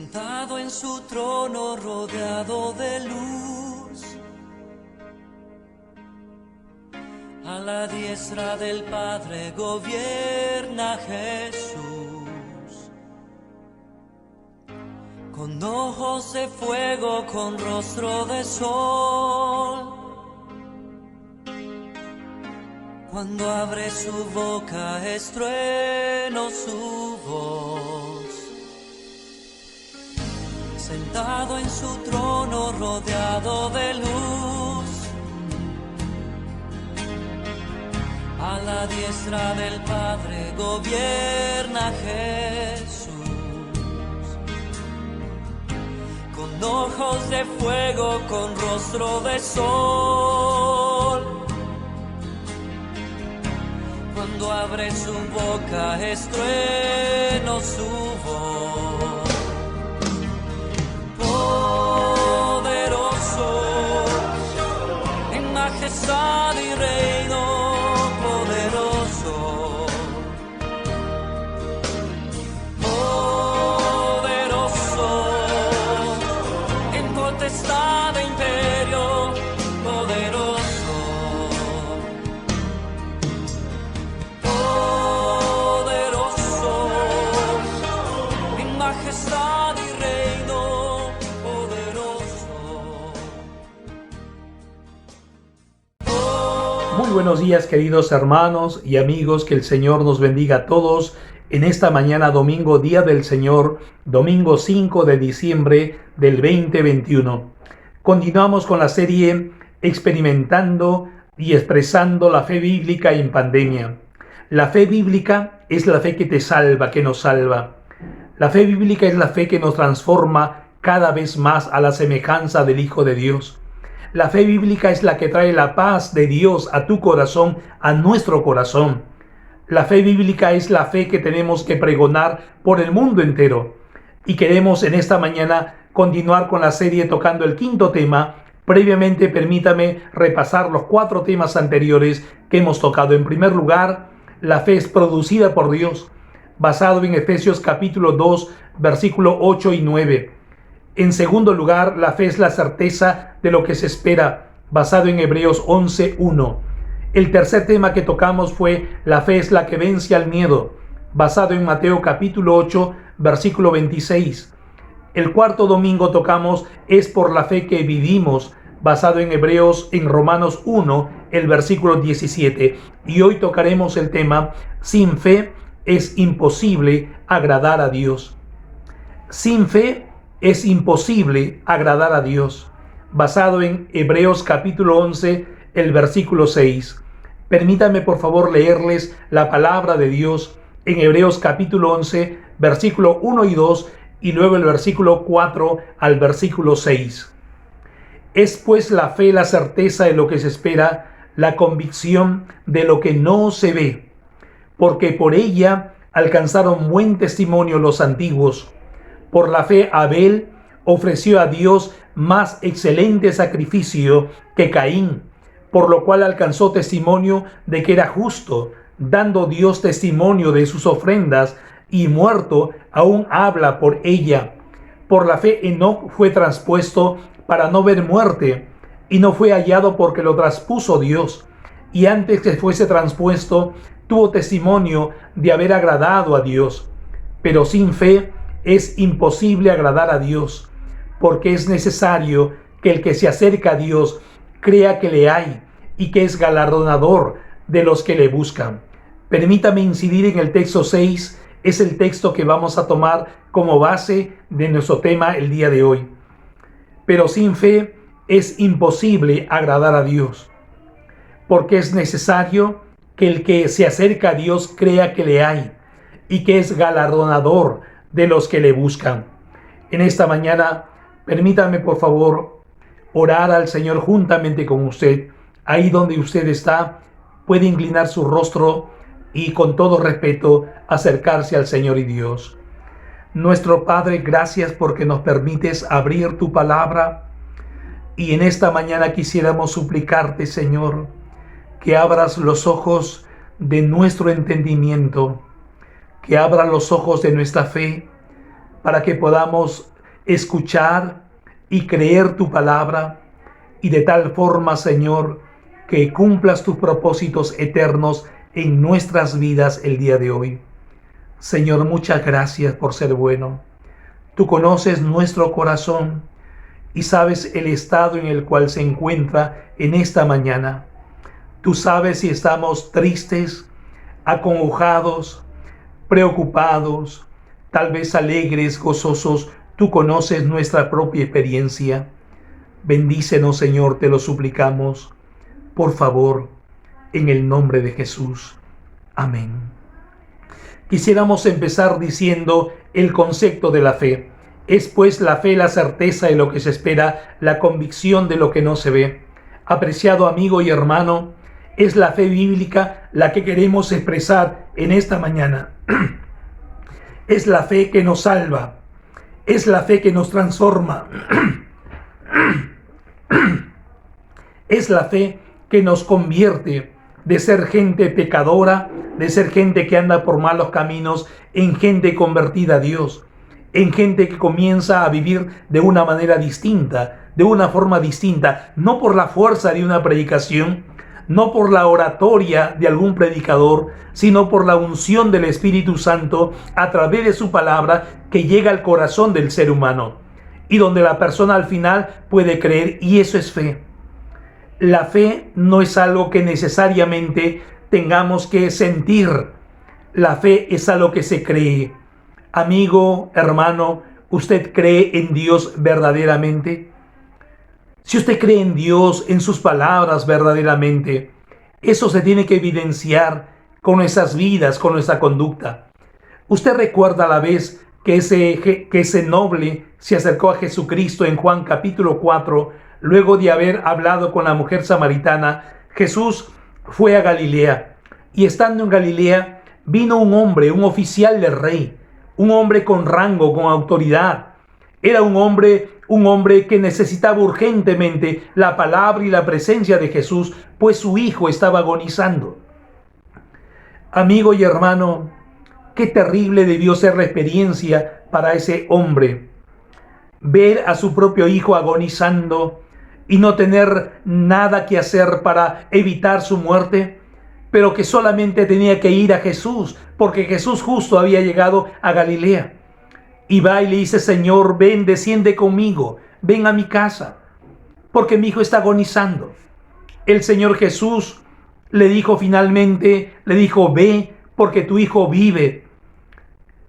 sentado en su trono rodeado de luz, a la diestra del Padre gobierna Jesús, con ojos de fuego, con rostro de sol. Cuando abre su boca es trueno su voz. Sentado en su trono rodeado de luz, a la diestra del Padre gobierna Jesús, con ojos de fuego, con rostro de sol. Cuando abre su boca es trueno su voz. Poderoso, en majestad y reino, poderoso. Poderoso, en potestad e imperio, poderoso. Poderoso, en majestad y reino, poderoso. Muy buenos días, queridos hermanos y amigos, que el Señor nos bendiga a todos en esta mañana domingo, día del Señor, domingo 5 de diciembre del 2021. Continuamos con la serie Experimentando y expresando la fe bíblica en pandemia. La fe bíblica es la fe que te salva, que nos salva. La fe bíblica es la fe que nos transforma cada vez más a la semejanza del Hijo de Dios. La fe bíblica es la que trae la paz de Dios a tu corazón, a nuestro corazón. La fe bíblica es la fe que tenemos que pregonar por el mundo entero. Y queremos en esta mañana continuar con la serie tocando el quinto tema. Previamente, permítame repasar los 4 temas anteriores que hemos tocado. En primer lugar, la fe es producida por Dios, basado en Efesios capítulo 2, versículo 8 y 9. En segundo lugar, la fe es la certeza de lo que se espera, basado en Hebreos 11:1. El tercer tema que tocamos fue la fe es la que vence al miedo, basado en Mateo capítulo 8, versículo 26. El cuarto domingo tocamos es por la fe que vivimos, basado en Romanos 1, el versículo 17. Y hoy tocaremos el tema sin fe es imposible agradar a Dios. Sin fe es imposible agradar a Dios, basado en Hebreos capítulo 11, el versículo 6. Permítanme por favor leerles la palabra de Dios en Hebreos capítulo 11, versículo 1 y 2, y luego el versículo 4 al versículo 6. Es pues la fe la certeza de lo que se espera, la convicción de lo que no se ve, porque por ella alcanzaron buen testimonio los antiguos. Por la fe Abel ofreció a Dios más excelente sacrificio que Caín, por lo cual alcanzó testimonio de que era justo, dando Dios testimonio de sus ofrendas, y muerto aún habla por ella. Por la fe Enoc fue traspuesto para no ver muerte, y no fue hallado porque lo traspuso Dios, y antes que fuese traspuesto tuvo testimonio de haber agradado a Dios. Pero sin fe es imposible agradar a Dios, porque es necesario que el que se acerca a Dios crea que le hay y que es galardonador de los que le buscan. Permítame incidir en el texto 6, es el texto que vamos a tomar como base de nuestro tema el día de hoy. Pero sin fe es imposible agradar a Dios, porque es necesario que el que se acerca a Dios crea que le hay y que es galardonador de los que le buscan. En esta mañana, permítame por favor orar al Señor juntamente con usted. Ahí donde usted está, puede inclinar su rostro y con todo respeto acercarse al Señor y Dios. Nuestro Padre, gracias porque nos permites abrir tu palabra, y en esta mañana quisiéramos suplicarte, Señor, que abras los ojos de nuestro entendimiento, que abra los ojos de nuestra fe, para que podamos escuchar y creer tu palabra, y de tal forma, Señor, que cumplas tus propósitos eternos en nuestras vidas el día de hoy. Señor, muchas gracias por ser bueno. Tú conoces nuestro corazón y sabes el estado en el cual se encuentra en esta mañana. Tú sabes si estamos tristes, acongojados, preocupados, tal vez alegres, gozosos. Tú conoces nuestra propia experiencia. Bendícenos, Señor, te lo suplicamos. Por favor, en el nombre de Jesús. Amén. Quisiéramos empezar diciendo el concepto de la fe. Es pues la fe la certeza de lo que se espera, la convicción de lo que no se ve. Apreciado amigo y hermano, es la fe bíblica la que queremos expresar en esta mañana. Es la fe que nos salva. Es la fe que nos transforma. Es la fe que nos convierte de ser gente pecadora, de ser gente que anda por malos caminos, en gente convertida a Dios, en gente que comienza a vivir de una manera distinta, de una forma distinta, no por la fuerza de una predicación, no por la oratoria de algún predicador, sino por la unción del Espíritu Santo a través de su palabra que llega al corazón del ser humano y donde la persona al final puede creer, y eso es fe. La fe no es algo que necesariamente tengamos que sentir. La fe es algo que se cree. Amigo, hermano, ¿usted cree en Dios verdaderamente? Si usted cree en Dios, en sus palabras verdaderamente, eso se tiene que evidenciar con nuestras vidas, con nuestra conducta. ¿Usted recuerda la vez que ese noble se acercó a Jesucristo en Juan capítulo 4, luego de haber hablado con la mujer samaritana? Jesús fue a Galilea, y estando en Galilea vino un hombre, un oficial del rey, un hombre con rango, con autoridad. Era un hombre que necesitaba urgentemente la palabra y la presencia de Jesús, pues su hijo estaba agonizando. Amigo y hermano, qué terrible debió ser la experiencia para ese hombre. Ver a su propio hijo agonizando y no tener nada que hacer para evitar su muerte, pero que solamente tenía que ir a Jesús, porque Jesús justo había llegado a Galilea. Y va y le dice: Señor, ven, desciende conmigo, ven a mi casa, porque mi hijo está agonizando. El Señor Jesús le dijo finalmente, ve, porque tu hijo vive.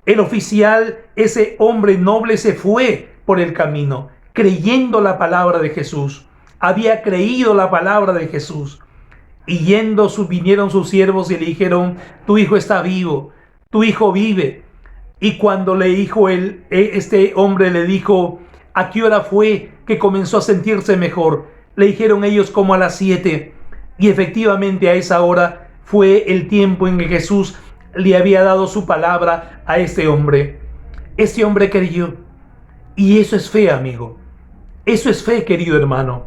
El oficial, ese hombre noble, se fue por el camino, creyendo la palabra de Jesús. Había creído la palabra de Jesús. Y vinieron sus siervos y le dijeron: tu hijo está vivo, tu hijo vive. Y cuando le dijo este hombre le dijo a qué hora fue que comenzó a sentirse mejor, le dijeron ellos: como a las 7. Y efectivamente a esa hora fue el tiempo en que Jesús le había dado su palabra a este hombre. Este hombre creyó. Y eso es fe, amigo. Eso es fe, querido hermano.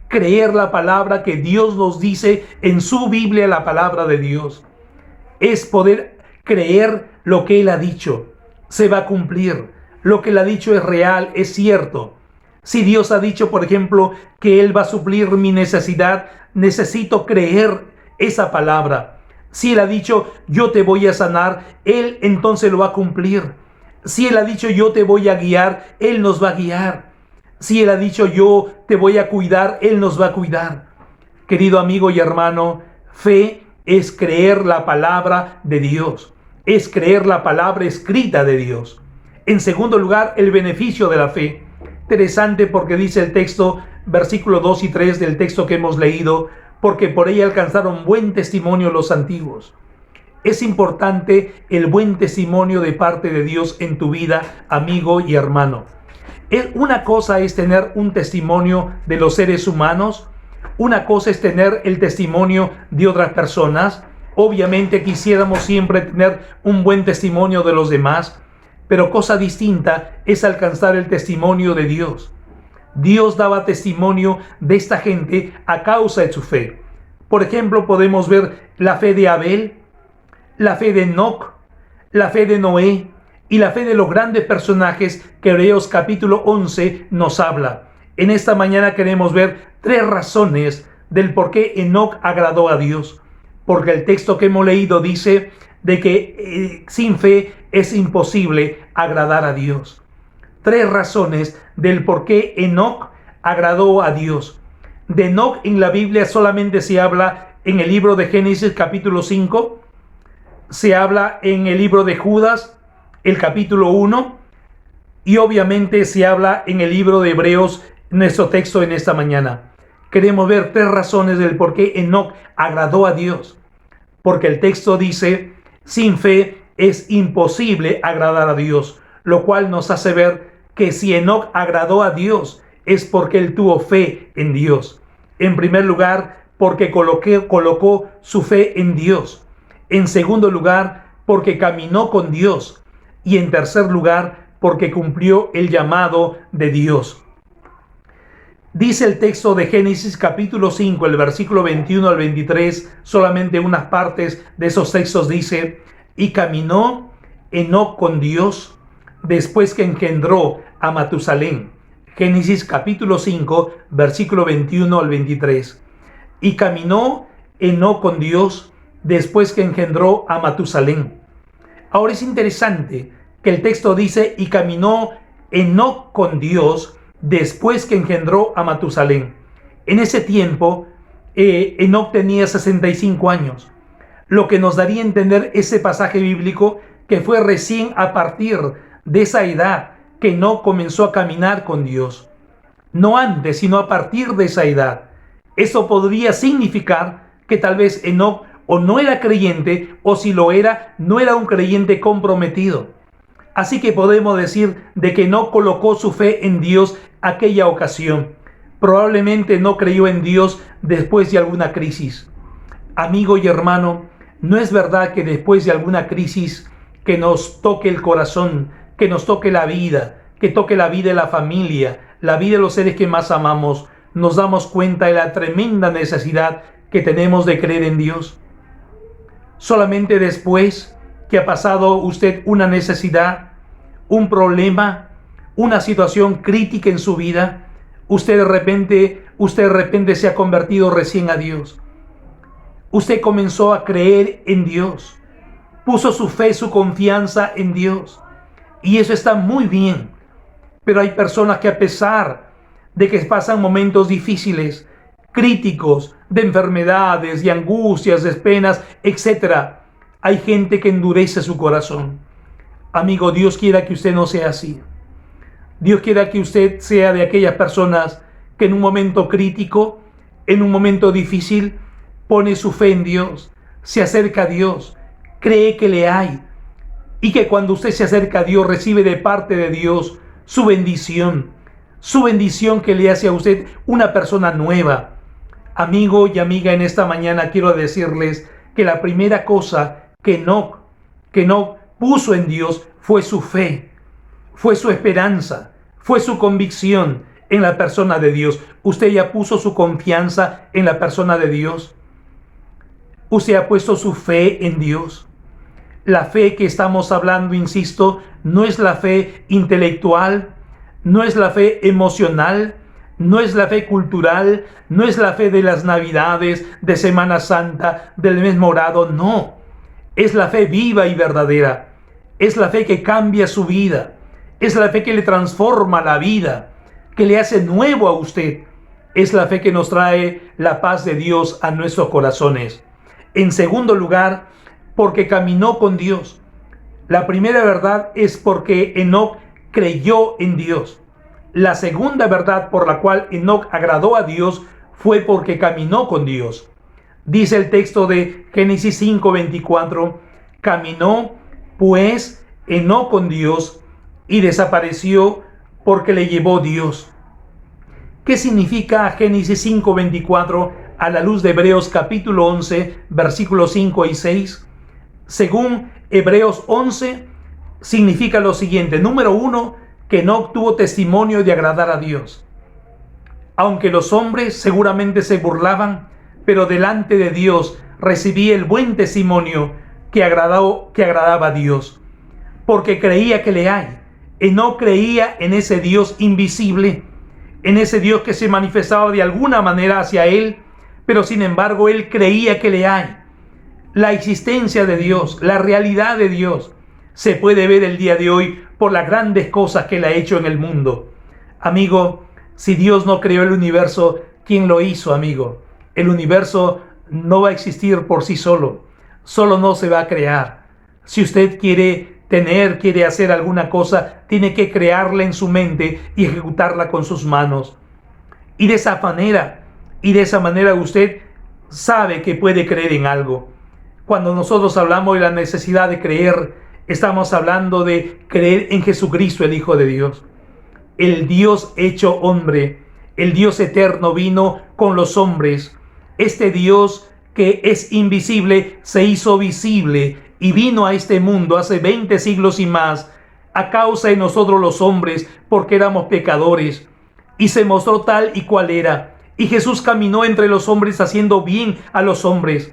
Creer la palabra que Dios nos dice en su Biblia, la palabra de Dios. Es poder creer lo que Él ha dicho. Se va a cumplir. Lo que Él ha dicho es real, es cierto. Si Dios ha dicho, por ejemplo, que Él va a suplir mi necesidad, necesito creer esa palabra. Si Él ha dicho: yo te voy a sanar, Él entonces lo va a cumplir. Si Él ha dicho: yo te voy a guiar, Él nos va a guiar. Si Él ha dicho: yo te voy a cuidar, Él nos va a cuidar. Querido amigo y hermano, fe es creer la palabra de Dios. Es creer la palabra escrita de Dios. En segundo lugar, el beneficio de la fe. Interesante porque dice el texto, versículos 2 y 3 del texto que hemos leído: porque por ella alcanzaron buen testimonio los antiguos. Es importante el buen testimonio de parte de Dios en tu vida, amigo y hermano. Una cosa es tener un testimonio de los seres humanos, una cosa es tener el testimonio de otras personas. Obviamente quisiéramos siempre tener un buen testimonio de los demás, pero cosa distinta es alcanzar el testimonio de Dios. Dios daba testimonio de esta gente a causa de su fe. Por ejemplo, podemos ver la fe de Abel, la fe de Enoc, la fe de Noé, y la fe de los grandes personajes que Hebreos capítulo 11 nos habla. En esta mañana queremos ver 3 razones del por qué Enoc agradó a Dios. Porque el texto que hemos leído dice de que sin fe es imposible agradar a Dios. 3 razones del por qué Enoc agradó a Dios. De Enoc en la Biblia solamente se habla en el libro de Génesis capítulo 5, se habla en el libro de Judas, el capítulo 1, y obviamente se habla en el libro de Hebreos, nuestro texto en esta mañana. Queremos ver 3 razones del por qué Enoc agradó a Dios. Porque el texto dice, sin fe es imposible agradar a Dios, lo cual nos hace ver que si Enoc agradó a Dios es porque él tuvo fe en Dios. En primer lugar, porque colocó su fe en Dios. En segundo lugar, porque caminó con Dios. Y en tercer lugar, porque cumplió el llamado de Dios. Dice el texto de Génesis capítulo 5, el versículo 21 al 23, solamente unas partes de esos textos dice, y caminó Enoc con Dios después que engendró a Matusalén. Génesis capítulo 5, versículo 21 al 23. Y caminó Enoc con Dios después que engendró a Matusalén. Ahora es interesante que el texto dice, y caminó Enoc con Dios después que engendró a Matusalén. En ese tiempo, Enoc tenía 65 años, lo que nos daría a entender ese pasaje bíblico que fue recién a partir de esa edad que Enoc comenzó a caminar con Dios. No antes, sino a partir de esa edad. Eso podría significar que tal vez Enoc o no era creyente, o si lo era, no era un creyente comprometido. Así que podemos decir de que no colocó su fe en Dios aquella ocasión. Probablemente no creyó en Dios después de alguna crisis. Amigo y hermano, no es verdad que después de alguna crisis que nos toque el corazón, que nos toque la vida, que toque la vida de la familia, la vida de los seres que más amamos, nos damos cuenta de la tremenda necesidad que tenemos de creer en Dios. Solamente después que ha pasado usted una necesidad, un problema, una situación crítica en su vida, usted de repente se ha convertido recién a Dios. Usted comenzó a creer en Dios, puso su fe, su confianza en Dios, y eso está muy bien. Pero hay personas que a pesar de que pasan momentos difíciles, críticos, de enfermedades, de angustias, de penas, etc., hay gente que endurece su corazón. Amigo, Dios quiera que usted no sea así. Dios quiera que usted sea de aquellas personas que en un momento crítico, en un momento difícil, pone su fe en Dios, se acerca a Dios, cree que le hay, y que cuando usted se acerca a Dios recibe de parte de Dios su bendición que le hace a usted una persona nueva. Amigo y amiga, en esta mañana quiero decirles que la primera cosa que Enoc puso en Dios fue su fe, fue su esperanza, fue su convicción en la persona de Dios. ¿Usted ya puso su confianza en la persona de Dios? ¿Usted ha puesto su fe en Dios? La fe que estamos hablando, insisto, no es la fe intelectual, no es la fe emocional, no es la fe cultural, no es la fe de las Navidades, de Semana Santa, del mes morado, no. Es la fe viva y verdadera. Es la fe que cambia su vida. Es la fe que le transforma la vida, que le hace nuevo a usted. Es la fe que nos trae la paz de Dios a nuestros corazones. En segundo lugar, porque caminó con Dios. La primera verdad es porque Enoc creyó en Dios. La segunda verdad por la cual Enoc agradó a Dios fue porque caminó con Dios. Dice el texto de Génesis 5:24, caminó pues Enoc con Dios y desapareció porque le llevó Dios. ¿Qué significa Génesis 5:24 a la luz de Hebreos capítulo 11, versículos 5 y 6? Según Hebreos 11, significa lo siguiente. Número 1, que Enoc tuvo testimonio de agradar a Dios. Aunque los hombres seguramente se burlaban, pero delante de Dios recibía el buen testimonio que agradaba a Dios. porque creía que le hay. Enoc creía en ese Dios invisible, en ese Dios que se manifestaba de alguna manera hacia él, pero sin embargo él creía que le hay. La existencia de Dios, la realidad de Dios, se puede ver el día de hoy por las grandes cosas que él ha hecho en el mundo. Amigo, si Dios no creó el universo, ¿quién lo hizo, amigo? El universo no va a existir por sí solo, solo no se va a crear. Si usted quiere hacer alguna cosa, tiene que crearla en su mente y ejecutarla con sus manos. Y de esa manera usted sabe que puede creer en algo. Cuando nosotros hablamos de la necesidad de creer, estamos hablando de creer en Jesucristo, el Hijo de Dios. El Dios hecho hombre, el Dios eterno vino con los hombres. Este Dios que es invisible se hizo visible y vino a este mundo hace 20 siglos y más a causa de nosotros los hombres, porque éramos pecadores, y se mostró tal y cual era. Y Jesús caminó entre los hombres haciendo bien a los hombres.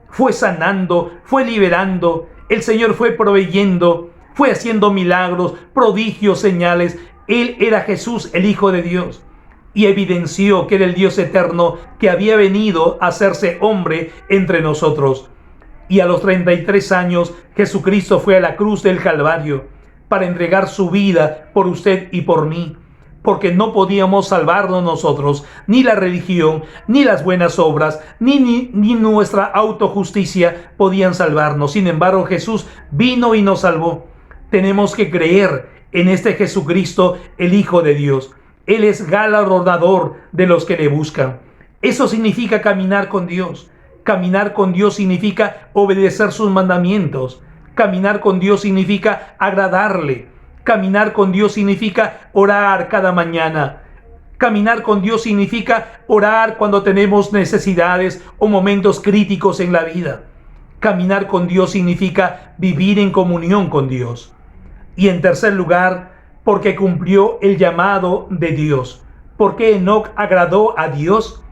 Fue sanando, fue liberando, el Señor fue proveyendo, fue haciendo milagros, prodigios, señales. Él era Jesús, el Hijo de Dios, y evidenció que era el Dios eterno que había venido a hacerse hombre entre nosotros. Y a los 33 años, Jesucristo fue a la cruz del Calvario para entregar su vida por usted y por mí, porque no podíamos salvarnos nosotros, ni la religión, ni las buenas obras, ni nuestra autojusticia podían salvarnos. Sin embargo, Jesús vino y nos salvó. Tenemos que creer en este Jesucristo, el Hijo de Dios. Él es galardonador de los que le buscan. Eso significa caminar con Dios. Caminar con Dios significa obedecer sus mandamientos. Caminar con Dios significa agradarle. Caminar con Dios significa orar cada mañana. Caminar con Dios significa orar cuando tenemos necesidades o momentos críticos en la vida. Caminar con Dios significa vivir en comunión con Dios. Y en tercer lugar, porque cumplió el llamado de Dios. ¿Por qué Enoc agradó a Dios?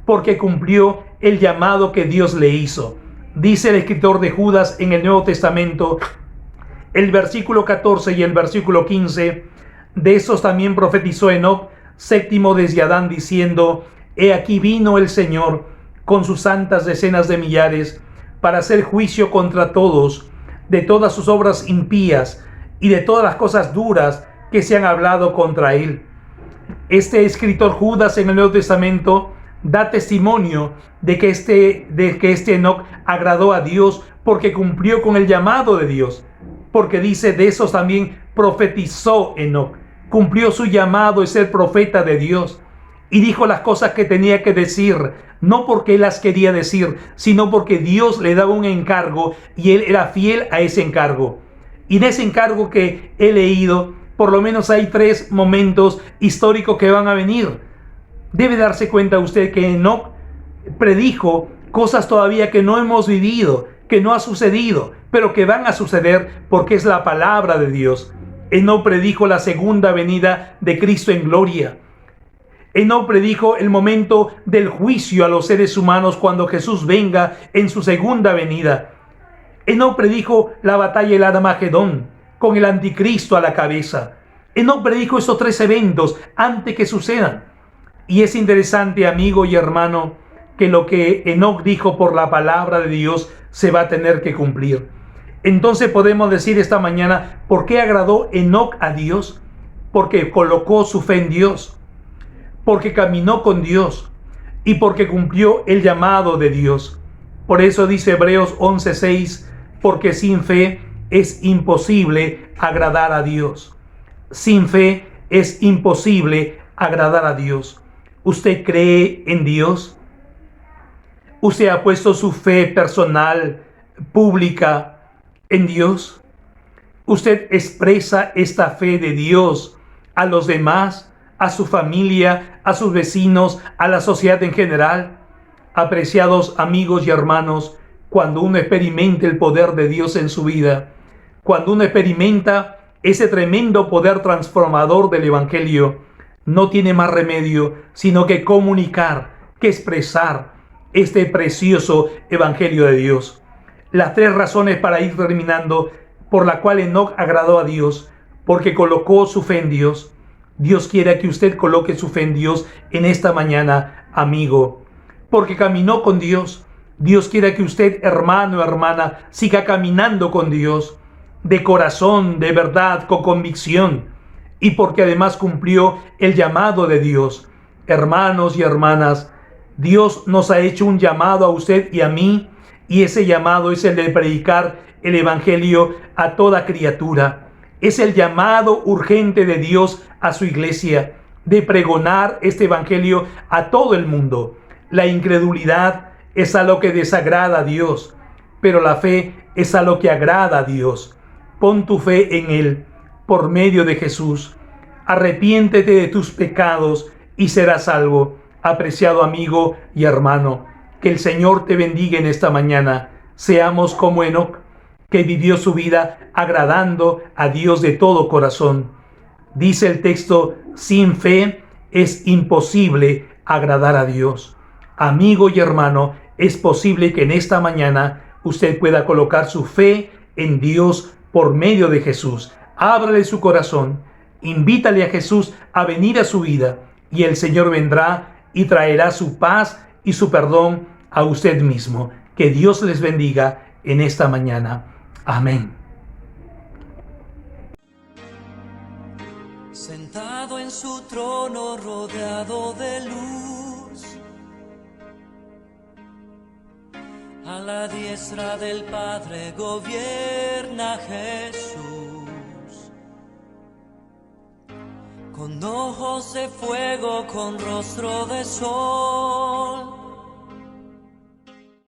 Porque cumplió el llamado que Dios le hizo. Dice el escritor de Judas en el Nuevo Testamento, el versículo 14 y el versículo 15, de esos también profetizó Enoc, séptimo desde Adán, diciendo: He aquí vino el Señor con sus santas decenas de millares para hacer juicio contra todos, de todas sus obras impías y de todas las cosas duras que se han hablado contra él. Este escritor Judas en el Nuevo Testamento da testimonio de que este Enoc agradó a Dios porque cumplió con el llamado de Dios. Porque dice, de esos también profetizó Enoc. Cumplió su llamado de ser profeta de Dios. Y dijo las cosas que tenía que decir, no porque él las quería decir, sino porque Dios le daba un encargo y él era fiel a ese encargo. Y de ese encargo que he leído, por lo menos hay 3 momentos históricos que van a venir. Debe darse cuenta usted que Enoc predijo cosas todavía que no hemos vivido, que no ha sucedido, pero que van a suceder porque es la palabra de Dios. Enoc predijo la segunda venida de Cristo en gloria. Enoc predijo el momento del juicio a los seres humanos cuando Jesús venga en su segunda venida. Enoc predijo la batalla del Armagedón con el anticristo a la cabeza. Enoc predijo esos 3 eventos antes que sucedan. Y es interesante, amigo y hermano, que lo que Enoc dijo por la palabra de Dios se va a tener que cumplir. Entonces podemos decir esta mañana, ¿por qué agradó Enoc a Dios? Porque colocó su fe en Dios, porque caminó con Dios y porque cumplió el llamado de Dios. Por eso dice Hebreos 11:6, porque sin fe es imposible agradar a Dios. Sin fe es imposible agradar a Dios. ¿Usted cree en Dios? ¿Usted ha puesto su fe personal, pública, en Dios? ¿Usted expresa esta fe de Dios a los demás, a su familia, a sus vecinos, a la sociedad en general? Apreciados amigos y hermanos, cuando uno experimenta el poder de Dios en su vida, cuando uno experimenta ese tremendo poder transformador del Evangelio, no tiene más remedio sino que comunicar, que expresar este precioso Evangelio de Dios. Las 3 razones para ir terminando por la cual Enoc agradó a Dios, porque colocó su fe en Dios. Dios quiere que usted coloque su fe en Dios en esta mañana, amigo, porque caminó con Dios. Dios quiere que usted, hermano o hermana, siga caminando con Dios, de corazón, de verdad, con convicción, y porque además cumplió el llamado de Dios. Hermanos y hermanas, Dios nos ha hecho un llamado a usted y a mí, y ese llamado es el de predicar el Evangelio a toda criatura. Es el llamado urgente de Dios a su iglesia, de pregonar este Evangelio a todo el mundo. La incredulidad es algo que desagrada a Dios, pero la fe es algo que agrada a Dios. Pon tu fe en Él por medio de Jesús. Arrepiéntete de tus pecados y serás salvo. Apreciado amigo y hermano, que el Señor te bendiga en esta mañana. Seamos como Enoc, que vivió su vida agradando a Dios de todo corazón. Dice el texto, sin fe es imposible agradar a Dios. Amigo y hermano, es posible que en esta mañana usted pueda colocar su fe en Dios por medio de Jesús. Ábrale su corazón, invítale a Jesús a venir a su vida y el Señor vendrá y traerá su paz y su perdón a usted mismo. Que Dios les bendiga en esta mañana. Amén. Sentado en su trono rodeado de luz, a la diestra del Padre gobierna Jesús. Con ojos de fuego, con rostro de sol,